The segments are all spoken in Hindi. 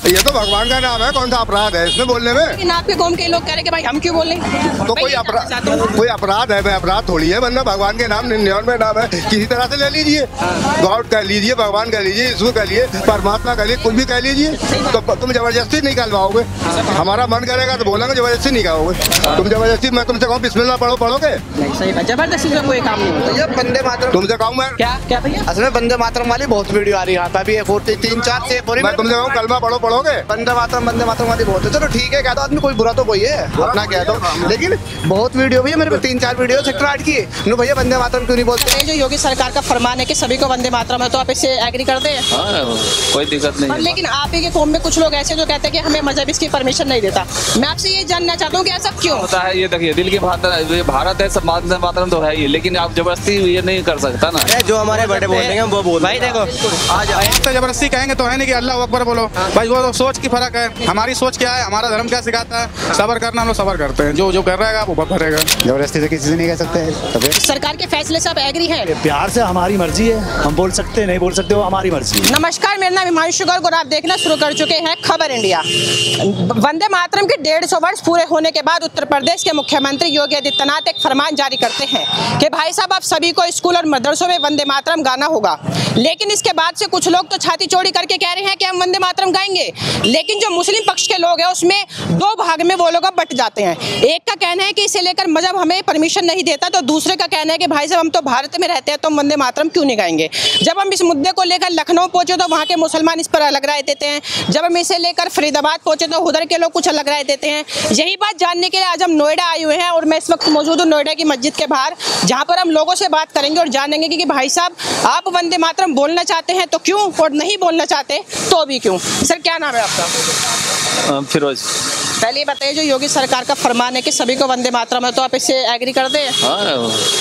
ये तो भगवान का नाम है, कौन सा अपराध है इसमें बोलने में? लेकिन आपके कौम के लोग कह रहे कि भाई हम क्यों बोल रहे हैं? तो कोई अपराध है? अपराध थोड़ी है, मतलब भगवान के नाम 99 नाम है, किसी तरह से ले लीजिए। गॉड कह लीजिए, भगवान कह लीजिए, यीशु कह लीजिए, परमात्मा कह लीजिए, कुछ भी कह लीजिए। तो तुम जबरदस्ती नहीं कहलवाओगे। हमारा मन करेगा तो बोलेंगे, जबरदस्ती नहीं कहोगे। तुम जबरदस्ती, मैं तुमसे कहूँ बिस्मिल्लाह पढ़ो, पढ़ोगे? जबरदस्ती से कोई काम नहीं होता। वंदे मातरम तुमसे कहूँ मैं क्या भैया? असल में वंदे मातरम वाली बहुत वीडियो आ रही है यहाँ पे, अभी 3-4 से मैं तुमसे कहूँ कलमा पढ़ो, पढ़ोगे? वंदे मातरम वाली बहुत है। चलो ठीक है, कह दो आदमी, कोई बुरा तो कोई है, अपना कह दो। लेकिन बहुत वीडियो भैया मेरे पे 3-4 वीडियो सेक्टर 8 की। नो भैया वंदे मातरम क्यों नहीं बोलते? जो योगी सरकार का फरमान है कि सभी को वंदे मातरम है, तो आप इससे एग्री करते हैं? कोई दिक्कत नहीं। लेकिन आप ही के कौम में कुछ लोग ऐसे जो कहते हैं कि हमें मजहब इसकी परमिशन नहीं देता। मैं आपसे ये जानना चाहता हूँ कि ऐसा क्यों होता है? ये देखिए, दिल की भारत है, सब वंदे मातरम तो है ही, लेकिन आप जबरदस्ती ये नहीं कर सकता ना। जो हमारे बड़े बोल रहे हैं वो बोल भाई देखो, आज तो जबरदस्ती कहेंगे तो है नहीं कि अल्लाह अकबर बोलो भाई, वो तो सोच की फर्क है। हमारी सोच क्या है, हमारा धर्म क्या सिखाता है, सबर करना, हम लोग सबर करते हैं। जो कर रहेगा वो भरेगा। जबरदस्ती से किसी से नहीं कह सकते। सरकार के फैसले से आप एग्री हैं? प्यार से हमारी मर्जी है, हम बोल सकते नहीं बोल सकते, वो हमारी मर्जी। नमस्कार, मेरा नाम हिमांशु गर्ग और आप देखना शुरू कर चुके हैं खबर इंडिया। वंदे मातरम के 150 वर्ष पूरे होने के बाद उत्तर प्रदेश के मुख्यमंत्री योगी आदित्यनाथ एक फरमान जारी करते हैं कि भाई साहब आप सभी को स्कूल और मदरसों में वंदे मातरम गाना होगा। लेकिन इसके बाद से कुछ लोग तो छाती चौड़ी करके कह रहे हैं कि हम वंदे मातरम गाएंगे। लेकिन जो मुस्लिम पक्ष के लोग हैं उसमें दो भाग में वो लोग बट जाते हैं। एक का कहना है कि इसे लेकर मजहब हमें परमिशन नहीं देता, तो दूसरे का कहना है कि भाई साहब हम तो भारत में रहते हैं तो वंदे मातरम क्यों नहीं गाएंगे। जब हम इस मुद्दे को लेकर लखनऊ पहुंचे तो वहाँ के मुसलमान इस पर अलग राय देते हैं। जब हम इसे लेकर फरीदाबाद पहुंचे तो उधर के लोग कुछ अलग राय देते हैं। यही बात जानने के लिए आज हम नोएडा आए हुए हैं और मैं इस वक्त मौजूद हूँ नोएडा की मस्जिद के बाहर, जहाँ पर हम लोगों से बात करेंगे और जानेंगे कि भाई साहब आप वंदे मातरम बोलना चाहते हैं तो क्यों, और नहीं बोलना चाहते तो भी क्यों। सर क्या नाम है आपका? फिरोज। पहले बताइए, जो योगी सरकार का फरमान है कि सभी को वंदे मातरम है, तो आप इससे एग्री करते हैं?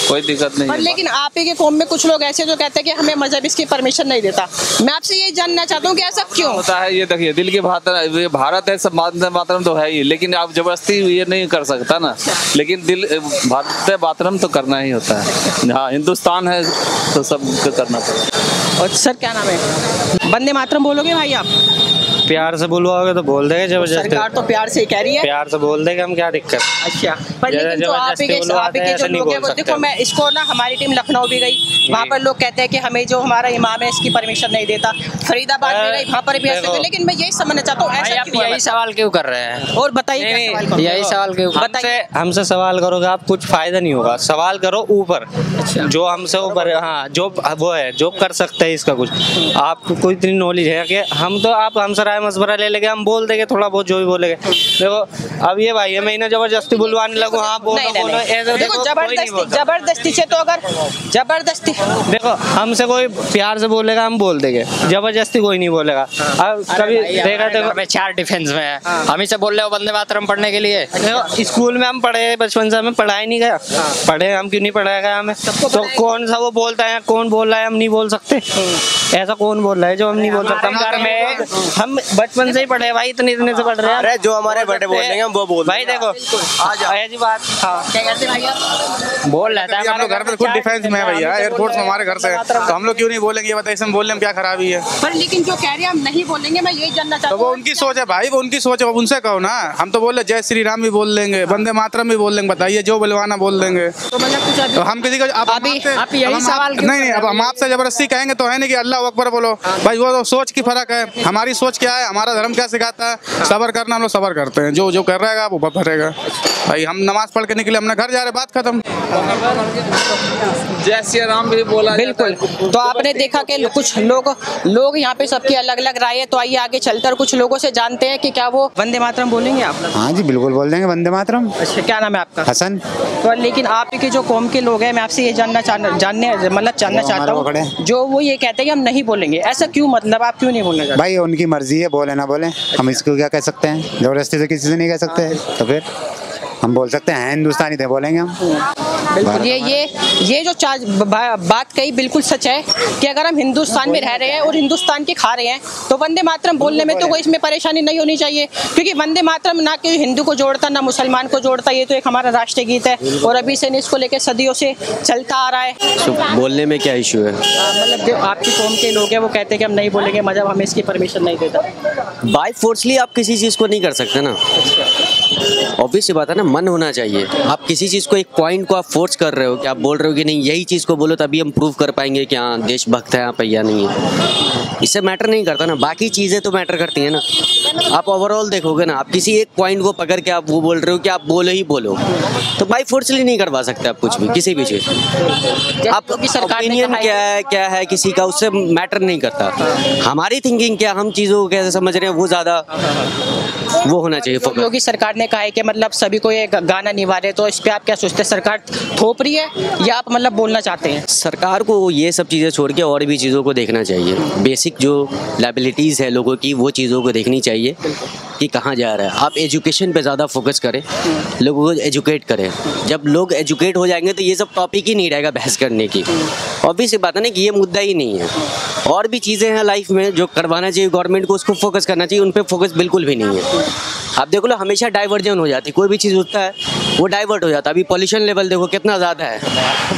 कोई दिक्कत नहीं। लेकिन आप ही के कौम में कुछ लोग ऐसे जो कहते हैं कि हमें मजहब इसकी परमिशन नहीं देता। मैं आपसे ये जानना चाहता हूँ कि ऐसा क्यों होता है? ये देखिए, दिल की भारत है, सब वंदे मातरम तो है ही, लेकिन आप जबरदस्ती ये नहीं कर सकता ना। लेकिन दिल वंदे मातरम तो करना ही होता है। हाँ, हिंदुस्तान है तो सब करना पड़ेगा। और सर क्या नाम है? वंदे मातरम बोलोगे भाई आप? प्यार से बुलवाओगे तो बोल देंगे। जबरदस्ती सरकार तो प्यार से ही कह रही है। प्यार से बोल देंगे, हम क्या दिक्कत। अच्छा, पर लेकिन जो आप ही के जो लोग हैं वो देखो, मैं इसको ना हमारी टीम लखनऊ भी गई, वहाँ पर लोग कहते हैं कि हमें जो हमारा इमाम है इसकी परमिशन नहीं देता। फरीदाबाद में गई, वहाँ पर भी ऐसे। लेकिन मैं यही समझना चाहता हूँ ऐसा क्यों है? यही सवाल क्यों कर रहे हैं? और बताइए, यही सवाल क्यों? हमसे सवाल करोगे आप, कुछ फायदा नहीं होगा। सवाल करो ऊपर, जो हमसे ऊपर, हाँ जो वो है जो कर सकते हैं इसका कुछ। आपको कोई इतनी नॉलेज है कि हम तो आप हमसे राय मशवरा ले लेंगे, हम बोल देंगे थोड़ा बहुत जो भी बोलेंगे। देखो अब ये भाई है, मैं इन्हें जबरदस्ती बुलवाने लगूं, हाँ बोलो बोलो, देखो जबरदस्ती से तो अगर जबरदस्ती देखो हमसे कोई प्यार से बोलेगा हम बोल देंगे, जबरदस्ती कोई नहीं बोलेगा। अब कभी देखा देखो हमें 4 डिफेंस में है, हम इसे बोल रहे हो वंदे मातरम पढ़ने के लिए। देखो स्कूल में हम पढ़े, बचपन से हमें पढ़ाई नहीं गया, पढ़े हम क्यों नहीं पढ़ाया गया हमें? तो कौन सा वो बोलता है, कौन बोल रहा है हम नहीं बोल सकते? ऐसा कौन बोल रहा है जो हम नहीं बोल सकते? हम घर में हम बचपन से ही पढ़े भाई, इतने से पढ़ रहे हैं। अरे जो हमारे बड़े बोल रहे हैं वो बोल भाई। देखो ऐसी बात क्या कहते हैं बोल रहा था, हम लोग घर पे खुद डिफेंस में है भैया, एयरफोर्स में हमारे घर से, तो हम लोग क्यों नहीं बोलेंगे? ये बताइए, हम बोलने में क्या खराबी है? पर लेकिन जो कह रहे हैं हम नहीं बोलेंगे, मैं यही जानना चाहता हूँ। तो वो उनकी सोच है भाई, वो उनकी सोच है, उनसे कहो ना। हम तो बोल रहे जय श्री राम भी बोल लेंगे, वंदे मातरम भी बोल लेंगे, बताइए जो बुलवाना बोल देंगे। तो हम किसी को आप यही सवाल नहीं, अब हम आपसे जबरदस्ती कहेंगे तो है नहीं कि अल्लाह अकबर बोलो भाई, वो तो सोच की फर्क है। हमारी सोच क्या है, हमारा धर्म क्या सिखाता है, सबर करना, हम लोग सबर करते हैं। जो कर रहेगा वो भरेगा। भाई हम नमाज पढ़ के निकले, हमने घर जा रहे, बात खत्म। जय श्री राम भी बोला। बिल्कुल। तो आपने देखा कि कुछ लोग यहाँ पे सबकी अलग अलग राय है, तो आइए आगे चलकर कुछ लोगों से जानते हैं कि क्या वो वंदे मातरम बोलेंगे आप? हाँ जी बिल्कुल बोल देंगे वंदे मातरम। अच्छा, क्या नाम है आपका? हसन। तो लेकिन आप के जो कौम के लोग हैं, मैं आपसे ये जानना चाहता हूँ, जो वो ये कहते हैं कि हम नहीं बोलेंगे, ऐसा क्यों? मतलब आप क्यों नहीं बोलना चाहते? भाई उनकी मर्जी है, बोले ना बोले, हम इसको क्या कह सकते हैं? जबरदस्ती से किसी से नहीं कह सकते। तो फिर हम बोल सकते हैं हिंदुस्तानी थे, बोलेंगे हम। बिल्कुल ये जो बात कही बिल्कुल सच है कि अगर हम हिंदुस्तान में रह रहे हैं और हिंदुस्तान के खा रहे हैं तो वंदे मातरम बोलने में तो कोई इसमें परेशानी नहीं होनी चाहिए, क्योंकि वंदे मातरम ना कोई हिंदू को जोड़ता ना मुसलमान को जोड़ता, ये तो एक हमारा राष्ट्रीय गीत है और अभी से इसको लेकर सदियों से चलता आ रहा है। बोलने में क्या इशू है? मतलब जो आपकी कौम के लोग हैं वो कहते हैं कि हम नहीं बोलेंगे, मजहब हमें इसकी परमिशन नहीं देता। बाय फोर्सली आप किसी चीज़ को नहीं कर सकते ना, ऑब्वियस सी बात है ना, मन होना चाहिए। आप किसी चीज़ को, एक पॉइंट को आप फोर्स कर रहे हो कि आप बोल रहे हो कि नहीं यही चीज़ को बोलो तभी हम प्रूव कर पाएंगे कि हाँ देशभक्त है यहाँ पे या नहीं है, इससे मैटर नहीं करता ना, बाकी चीज़ें तो मैटर करती हैं ना। आप ओवरऑल देखोगे ना, आप किसी एक पॉइंट को पकड़ के आप वो बोल रहे हो कि आप बोलो ही बोलो, तो बाय फोर्सली नहीं करवा सकते आप कुछ भी, किसी भी चीज़। आप ओपिनियन क्या है किसी का, उससे मैटर नहीं करता। हमारी थिंकिंग क्या, हम चीज़ों को कैसे समझ रहे हैं, वो ज़्यादा वो होना चाहिए। योगी सरकार ने कहा है कि मतलब सभी को ये गाना अनिवार्य है, तो इस पे आप क्या सोचते हैं? सरकार थोप रही है या आप मतलब बोलना चाहते हैं? सरकार को ये सब चीज़ें छोड़ के और भी चीज़ों को देखना चाहिए। बेसिक जो लायबिलिटीज़ है लोगों की, वो चीज़ों को देखनी चाहिए कि कहाँ जा रहा है। आप एजुकेशन पे ज़्यादा फोकस करें, लोगों को एजुकेट करें। जब लोग एजुकेट हो जाएंगे तो ये सब टॉपिक ही नहीं रहेगा बहस करने की। ऑब्वियस सी बात है ना कि ये मुद्दा ही नहीं है। और भी चीज़ें हैं लाइफ में जो करवाना चाहिए गवर्नमेंट को, उसको फोकस करना चाहिए, उन पर फोकस बिल्कुल भी नहीं है। आप देखो लो, हमेशा डाइवर्जन हो जाती है, कोई भी चीज़ होता है वो डाइवर्ट हो जाता है। अभी पॉल्यूशन लेवल देखो कितना ज़्यादा है,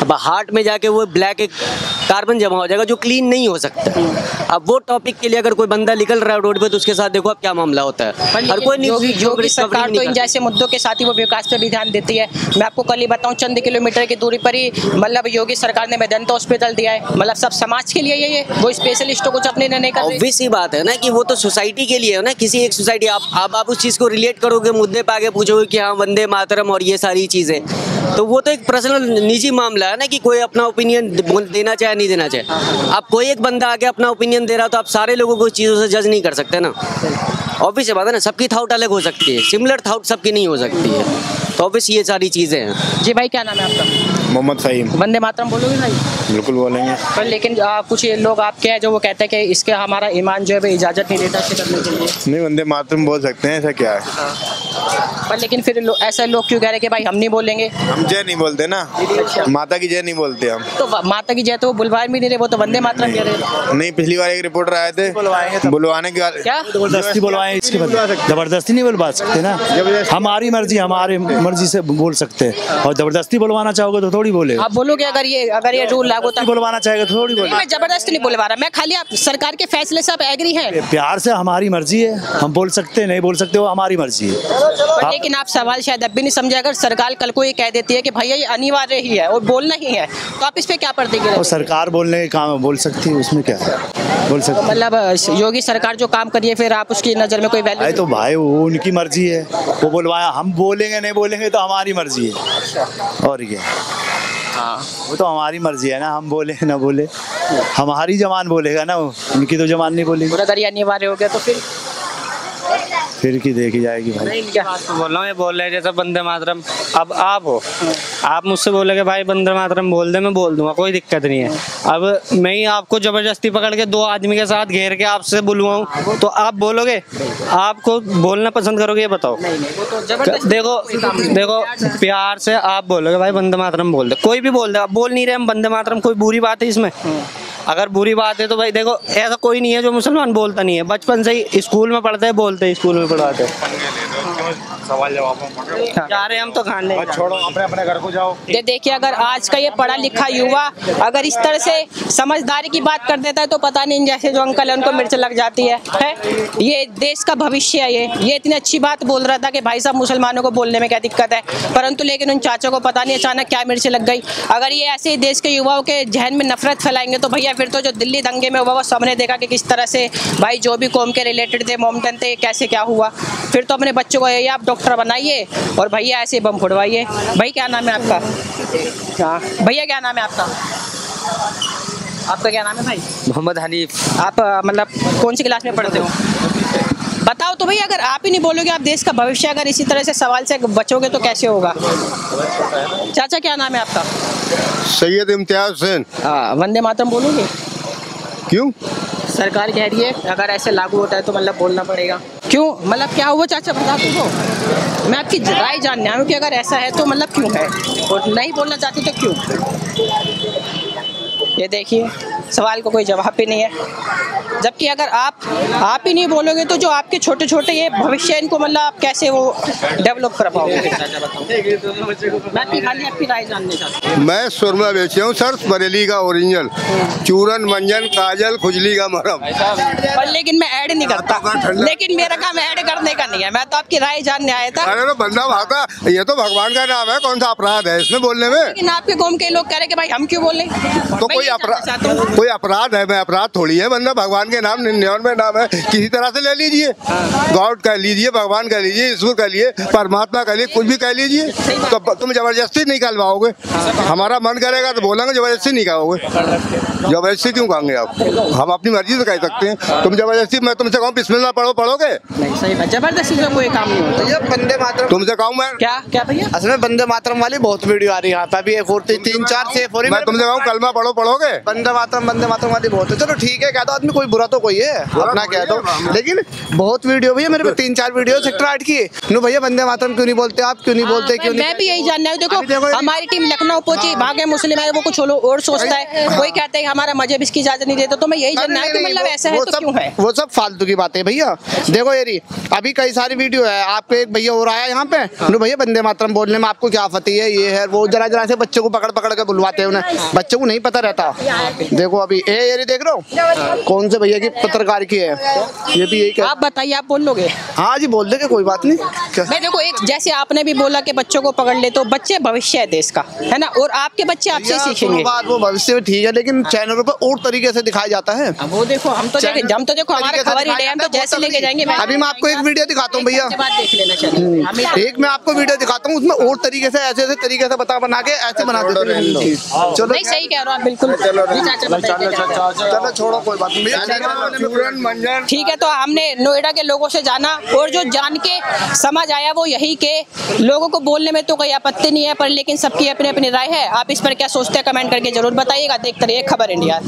अब हार्ट में जाके वो ब्लैक एक कार्बन जमा हो जाएगा जो क्लीन नहीं हो सकता। अब वो टॉपिक के लिए अगर कोई बंदा निकल रहा है रोड पे तो उसके साथ देखो अब क्या मामला होता है। हर कोई योगी सरकार तो इन जैसे मुद्दों के साथ ही वो विकास पे भी ध्यान देती है। मैं आपको कल ही बताऊं, चंद किलोमीटर की दूरी पर ही मतलब योगी सरकार ने मेदांता हॉस्पिटल दिया है, मतलब सब समाज के लिए ये वो स्पेशलिस्टों को अपने नहीं कर रही। ऑब्वियस ही बात है ना कि वो तो सोसाइटी के लिए है ना, किसी एक सोसाइटी। आप उस चीज़ को रिलेट करोगे, मुद्दे पे आगे पूछोगे कि हाँ वंदे मातरम और ये सारी चीज़ें, तो वो तो एक पर्सनल निजी मामला है ना कि कोई अपना ओपिनियन देना चाहे नहीं देना चाहे। अब कोई एक बंदा आके अपना ओपिनियन दे रहा तो आप सारे लोगों को चीज़ों से जज नहीं कर सकते ना। ऑब्वियस बात है ना, सबकी थॉट अलग हो सकती है, सिमिलर थॉट सबकी नहीं हो सकती है, तो ऑब्वियस ये सारी चीज़ें हैं। जी भाई, क्या नाम है आपका? मोहम्मद फ़हीम। वंदे मातरम बोलोगे भाई? बिल्कुल बोलेंगे। पर लेकिन कुछ लोग आपके हैं जो वो कहते हैं कि इसके हमारा ईमान जो है इजाज़त नहीं देता इसे करने के लिए। नहीं, वंदे मातरम बोल सकते हैं, ऐसा क्या है? पर लेकिन फिर ऐसे लोग क्यों कह रहे हैं कि भाई हम नहीं बोलेंगे? हम जय नहीं बोलते ना, माता की जय नहीं बोलते हम। तो माता की जय तो वो बुलवा भी नहीं रहे, वो तो वंदे मातरम कह रहे। नहीं, पिछली बार एक रिपोर्टर आए थे बुलवाने के बाद, क्या जबरदस्ती बुलवाएं? इसके बाद जबरदस्ती नहीं बुलवा सकते ना, हमारी मर्जी से बोल सकते हैं, और जबरदस्ती बुलवाना चाहोगे तो थोड़ी बोले। आप बोलोगे अगर ये रूल लागू होता है बुलवाना चाहेगा तो थोड़ी बोले। मैं जबरदस्ती नहीं बुलवा रहा, मैं खाली आप सरकार के फैसले से आप एग्री हैं? प्यार से हमारी मर्जी है, हम बोल सकते हैं नहीं बोल सकते, वो हमारी मर्जी है। लेकिन आप सवाल शायद अब भी नहीं समझे। अगर सरकार कल को ये कह देती है कि भैया ये अनिवार्य ही है और बोलना ही है, तो आप इस पे क्या प्रतिक्रिया? सरकार बोलने के काम बोल सकती है, उसमें क्या बोल सकते? मतलब योगी सरकार जो काम करिए फिर आप उसकी नज़र में कोई वैल्यू? तो भाई वो उनकी मर्जी है, वो बुलवाया, हम बोलेंगे नहीं बोलेंगे तो हमारी मर्जी है, और क्या। हाँ, वो तो हमारी मर्जी है ना, हम बोले ना बोले, हमारी जबान बोलेगा ना, उनकी तो जबान नहीं बोलेगी। अगर ये अनिवार्य हो गया तो फिर की देखी जाएगी भाई। क्या बोल रहा हूँ, ये बोल रहे जैसे वंदे मातरम, अब आप हो, आप मुझसे बोलोगे भाई वंदे मातरम बोल दे, मैं बोल दूंगा, कोई दिक्कत नहीं है। अब मैं ही आपको जबरदस्ती पकड़ के दो आदमी के साथ घेर के आपसे बुलवाऊं तो आप बोलोगे? आपको बोलना पसंद करोगे, ये बताओ? देखो प्यार से आप बोलोगे भाई वंदे मातरम बोल दे, कोई भी बोल दे, आप बोल नहीं रहे हम वंदे मातरम, कोई बुरी बात है इसमें? अगर बुरी बात है तो भाई देखो, ऐसा कोई नहीं है जो मुसलमान बोलता नहीं है, बचपन से ही स्कूल में पढ़ते हैं, बोलते हैं, स्कूल में पढ़ाते हैं। सवाल जवाब जा रहे हम तो खान ले, छोड़ो, अपने घर को जाओ। देखिए, अगर आज का ये पढ़ा लिखा युवा अगर इस तरह से समझदारी की बात कर देता है तो पता नहीं जैसे जो अंकल है उनको मिर्च लग जाती है। ये देश का भविष्य है, ये इतनी अच्छी बात बोल रहा था कि भाई साहब मुसलमानों को बोलने में क्या दिक्कत है, परंतु लेकिन उन चाचों को पता नहीं अचानक क्या मिर्च लग गई। अगर ये ऐसे ही देश के युवाओं के जहन में नफरत फैलाएंगे तो भैया फिर तो जो दिल्ली दंगे में हुआ वो सबने देखा कि किस तरह से भाई जो भी कौम के रिलेटेड थे, मोमडन थे, कैसे क्या हुआ। फिर तो अपने बच्चों को ये आप डॉक्टर बनाइए और भैया ऐसे बम फुड़वाइए। भाई क्या नाम है आपका? हाँ भैया, क्या नाम है आपका? आपका क्या नाम है भाई? मोहम्मद हनीफ। आप मतलब कौन सी क्लास में पढ़ते हो? बताओ तो भैया, अगर आप ही नहीं बोलोगे, आप देश का भविष्य अगर इसी तरह से सवाल से बचोगे तो कैसे होगा? चाचा क्या नाम है आपका? सैयद इम्तियाज हुसैन। हाँ, वंदे मातरम बोलोगे? क्यों? सरकार कह रही है अगर ऐसे लागू होता है तो मतलब बोलना पड़ेगा। क्यों, मतलब क्या हुआ चाचा, बता दो। मैं आपकी राय जानने आया हूँ कि अगर ऐसा है तो मतलब क्यों है, और नहीं बोलना चाहती तो क्यों। ये देखिए, सवाल को कोई जवाब ही नहीं है। जबकि अगर आप ही नहीं बोलोगे तो जो आपके छोटे छोटे ये भविष्य, इनको मतलब आप कैसे वो डेवलप कर पाओगे। मैं खाली आपकी राय जानने चाहता हूँ। मैं सुरमा बेचे हूँ सर, बरेली का ओरिजिनल, चूरन मंजन काजल खुजली का मरहम। पर लेकिन मैं ऐड नहीं करता, लेकिन मेरा काम ऐड करने का नहीं है, मैं तो आपकी राय जानने आया था। अरे तो बंदा भागा, ये तो भगवान का नाम है, कौन सा अपराध है इसमें बोलने में। लेकिन आपके कौम के लोग कह रहे कि भाई हम क्यों बोले, तो कोई अपराध है, मैं अपराध थोड़ी है, बंदा भगवान के नाम 99 नाम है, किसी तरह से ले लीजिए, गॉड कह लीजिए, भगवान कह लीजिए, ईश्वर कह लीजिए, परमात्मा कह लीजिए, कुछ भी कह लीजिए, तो तुम जबरदस्ती नहीं कहलवाओगे। हमारा मन करेगा तो बोलेंगे, जबरदस्ती नहीं कहोगे। जबरदस्ती क्यों कहेंगे आप, हम अपनी मर्जी से कह सकते हैं। तुम जबरदस्ती, मैं तुमसे कहूँ बिस्मिल्लाह पढ़ो, पढ़ोगे? जबरदस्ती से कोई काम नहीं होता। ये वंदे मातरम तुमसे कहूँ मैं क्या भैया, असल में वंदे मातरम वाली बहुत वीडियो आ रही है यहाँ पे, अभी एक और 3-4 से मैं तुमसे कहूँ कलमा पढ़ो, पढ़ोगे? वंदे मातरम वाली बहुत है। चलो ठीक है, कह दो आदमी, कोई बुरा तो कोई है, अपना कह दो। लेकिन बहुत वीडियो भैया मेरे पे 3-4 वीडियो सेक्टर 8 की, नो भैया वंदे मातरम क्यों नहीं बोलते आप, क्यों नहीं बोलते, क्यों नहीं? मैं भी यही जानना है। देखो हमारी टीम लखनऊ पहुंची, भागे मुस्लिम है, वो कुछ और सोचता है, कोई कहता है हमारा मजहब इसकी इजाजत नहीं देता, तो मैं यही जानना है कि मतलब ऐसा है तो क्यों है। वो सब फालतू की बातें भैया। देखो यारी, अभी कई सारी वीडियो है, आपको एक भैया हो रहा है यहाँ पे, नो भैया वंदे मातरम बोलने में आपको क्या आपत्ति है, ये है वो, जरा से बच्चों को पकड़ के बुलवाते हैं उन्हें, बच्चों को नहीं पता रहता। देखो अभी ये देख रहे हो कौन से भैया की पत्रकार की है, ये भी यही। आप बताइए, आप बोल लोगे? हाँ जी बोल देंगे, कोई बात नहीं। मैं देखो, एक जैसे आपने भी बोला कि बच्चों को पकड़ ले, तो बच्चे भविष्य है देश का, है ना, और आपके बच्चे आपसे सीखेंगे। वो भविष्य में ठीक है, लेकिन चैनलों पर और तरीके से दिखाया जाता है। वो देखो, हम तो देखो हमारा खबर ही हम तो जैसे लेके जाएंगे। अभी मैं आपको एक वीडियो दिखाता हूँ भैया, देख लेना चाहिए। एक मैं आपको वीडियो दिखाता हूँ, उसमें और तरीके से ऐसे तरीके से बना के ऐसे बना देते हैं। चलो नहीं, सही कह रहे हो आप, बिल्कुल। चलो छोड़ो, कोई बात नहीं। ठीक है, तो हमने नोएडा के लोगों से जाना, और जो जान के समझ आया वो यही के लोगों को बोलने में तो कोई आपत्ति नहीं है, पर लेकिन सबकी अपनी अपनी राय है। आप इस पर क्या सोचते हैं, कमेंट करके जरूर बताइएगा। देखते रहिए खबर इंडिया।